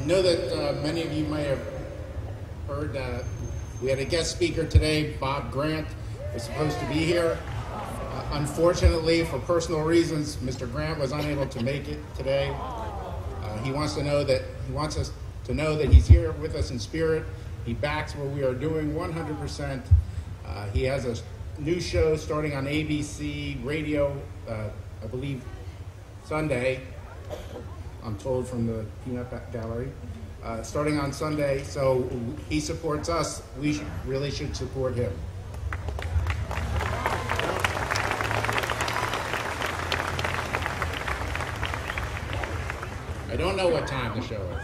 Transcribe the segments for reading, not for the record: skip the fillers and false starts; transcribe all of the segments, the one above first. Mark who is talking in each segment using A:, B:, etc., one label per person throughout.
A: know that many of you may have heard we had a guest speaker today, Bob Grant, was supposed to be here. Unfortunately, for personal reasons, Mr. Grant was unable to make it today. He wants us to know that he's here with us in spirit. He backs what we are doing 100%. He has a new show starting on ABC radio, I believe Sunday. I'm told from the Peanut Gallery. Starting on Sunday, so he supports us. We really should support him. I don't know what time the show is.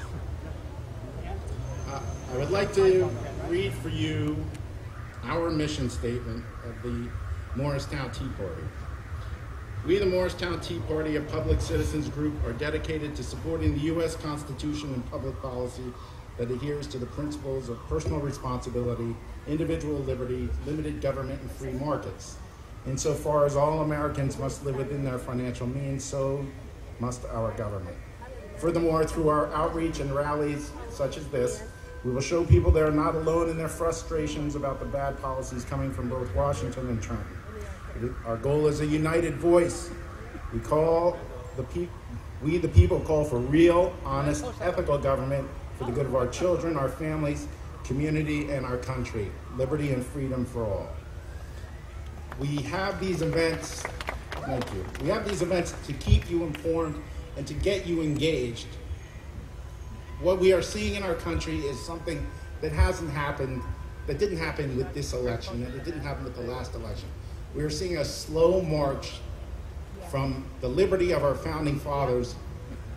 A: I would like to read for you our mission statement of the Morristown Tea Party. We, the Morristown Tea Party, a public citizens group, are dedicated to supporting the U.S. Constitution and public policy that adheres to the principles of personal responsibility, individual liberty, limited government, and free markets. Insofar as all Americans must live within their financial means, so must our government. Furthermore, through our outreach and rallies such as this, we will show people they are not alone in their frustrations about the bad policies coming from both Washington and Trenton. Our goal is a united voice. We the people call for real, honest, ethical government for the good of our children, our families, community, and our country. Liberty and freedom for all. We have these events, thank you. We have these events to keep you informed and to get you engaged. What we are seeing in our country is something that hasn't happened, that didn't happen with this election, and it didn't happen with the last election. We are seeing a slow march from the liberty of our founding fathers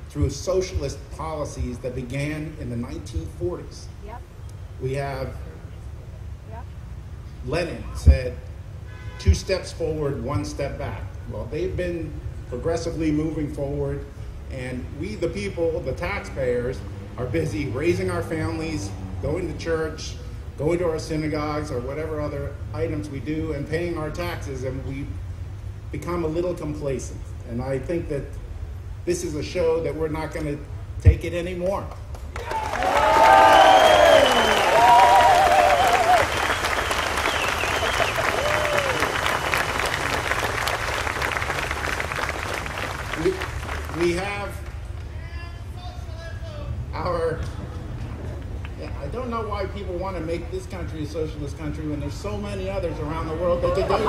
A: through socialist policies that began in the 1940s. Yep. We have Lenin said, 2 steps forward, 1 step back. Well, they've been progressively moving forward, and we, the people, the taxpayers, are busy raising our families, going to church, going to our synagogues or whatever other items we do, and paying our taxes, and we become a little complacent. And I think that this is a show that we're not going to take it anymore. We have our, I don't know why people want to make this country a socialist country when there's so many others around the world they could go to.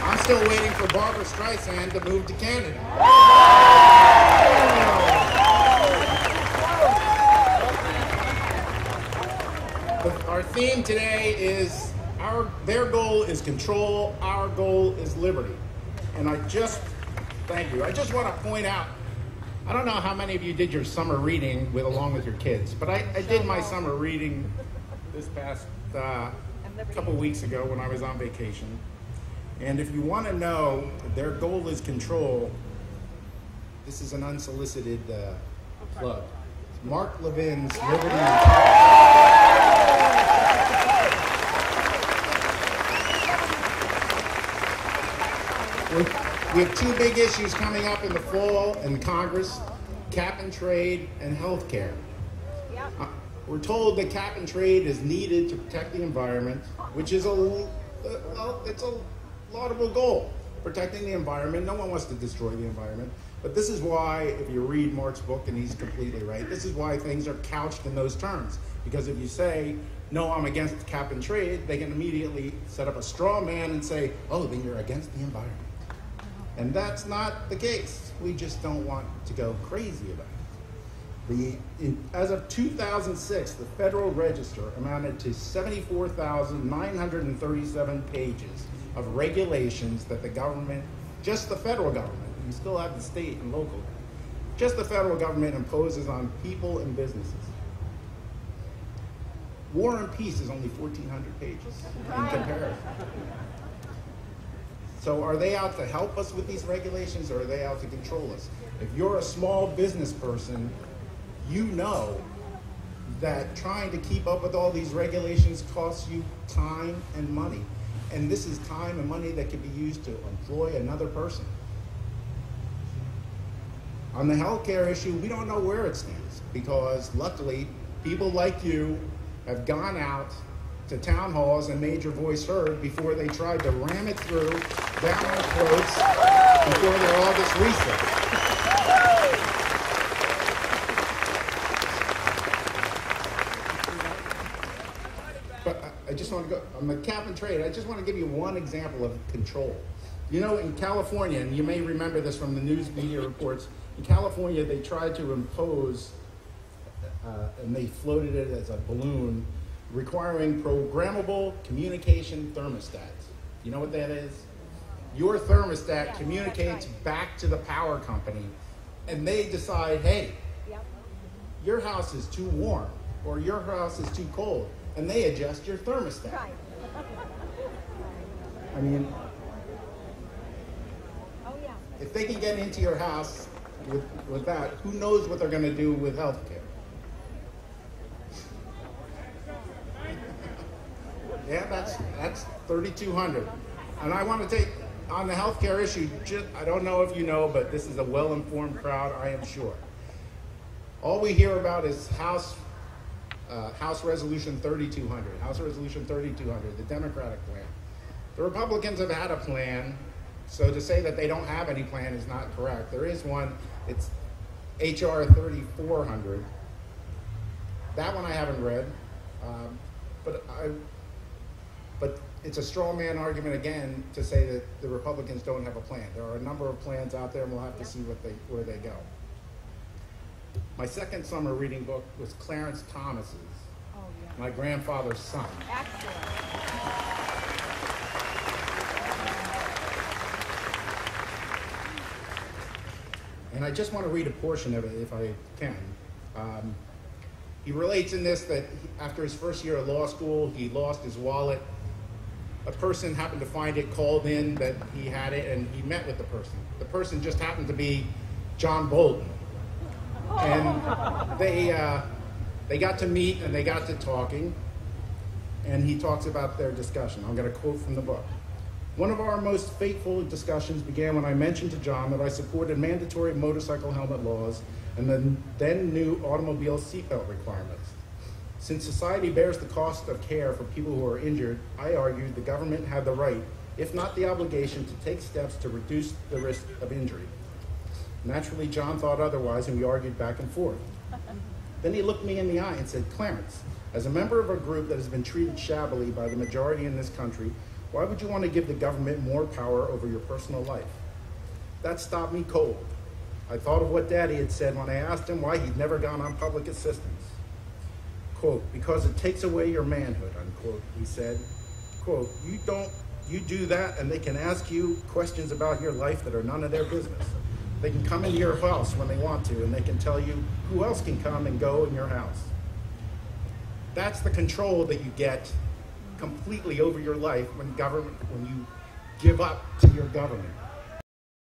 A: I'm still waiting for Barbara Streisand to move to Canada. Our theme today is their goal is control, our goal is liberty. And thank you. I just want to point out, I don't know how many of you did your summer reading along with your kids, but I did my summer reading this past couple weeks ago when I was on vacation. And if you want to know their goal is control, this is an unsolicited plug. It's Mark Levin's Liberty and We have 2 big issues coming up in the fall in Congress, cap and trade and health care. Yep. We're told that cap and trade is needed to protect the environment, which is it's a laudable goal, protecting the environment. No one wants to destroy the environment. But this is why, if you read Mark's book, and he's completely right, this is why things are couched in those terms. Because if you say, no, I'm against cap and trade, they can immediately set up a straw man and say, oh, then you're against the environment. And that's not the case. We just don't want to go crazy about it. As of 2006, the Federal Register amounted to 74,937 pages of regulations that the government, just the federal government, you still have the state and local, just the federal government imposes on people and businesses. War and Peace is only 1,400 pages in comparison. So are they out to help us with these regulations, or are they out to control us? If you're a small business person, you know that trying to keep up with all these regulations costs you time and money. And this is time and money that could be used to employ another person. On the healthcare issue, we don't know where it stands because luckily people like you have gone out to town halls and made your voice heard before they tried to ram it through down our throats before their August recess. But I just want to go, on the cap and trade, I just want to give you one example of control. You know, in California, and you may remember this from the news media reports, in California they tried to impose, and they floated it as a balloon, requiring programmable communication thermostats. You know what that is? Your thermostat communicates back to the power company, and they decide, hey, your house is too warm, or your house is too cold, and they adjust your thermostat. Right. I mean, if they can get into your house with that, who knows what they're going to do with health care? Yeah, that's 3,200. And I want to take, on the healthcare issue, I don't know if you know, but this is a well-informed crowd, I am sure. All we hear about is House Resolution 3200, House Resolution 3200, the Democratic plan. The Republicans have had a plan, so to say that they don't have any plan is not correct. There is one, it's HR 3400. That one I haven't read, but it's a straw man argument again to say that the Republicans don't have a plan. There are a number of plans out there, and we'll have to see where they go. My second summer reading book was Clarence Thomas's, my grandfather's son.
B: Excellent.
A: And I just want to read a portion of it if I can. He relates in this that after his first year of law school, he lost his wallet. A person happened to find it, called in that he had it, and he met with the person. The person just happened to be John Bolton. And they got to meet and they got to talking, and he talks about their discussion. I'm going to quote from the book. One of our most fateful discussions began when I mentioned to John that I supported mandatory motorcycle helmet laws and the then new automobile seatbelt requirements. Since society bears the cost of care for people who are injured, I argued the government had the right, if not the obligation, to take steps to reduce the risk of injury. Naturally, John thought otherwise, and we argued back and forth. Then he looked me in the eye and said, Clarence, as a member of a group that has been treated shabbily by the majority in this country, why would you want to give the government more power over your personal life? That stopped me cold. I thought of what Daddy had said when I asked him why he'd never gone on public assistance. Quote, because it takes away your manhood, unquote, he said. Quote, you do that and they can ask you questions about your life that are none of their business. They can come into your house when they want to, and they can tell you who else can come and go in your house. That's the control that you get completely over your life when you give up to your government.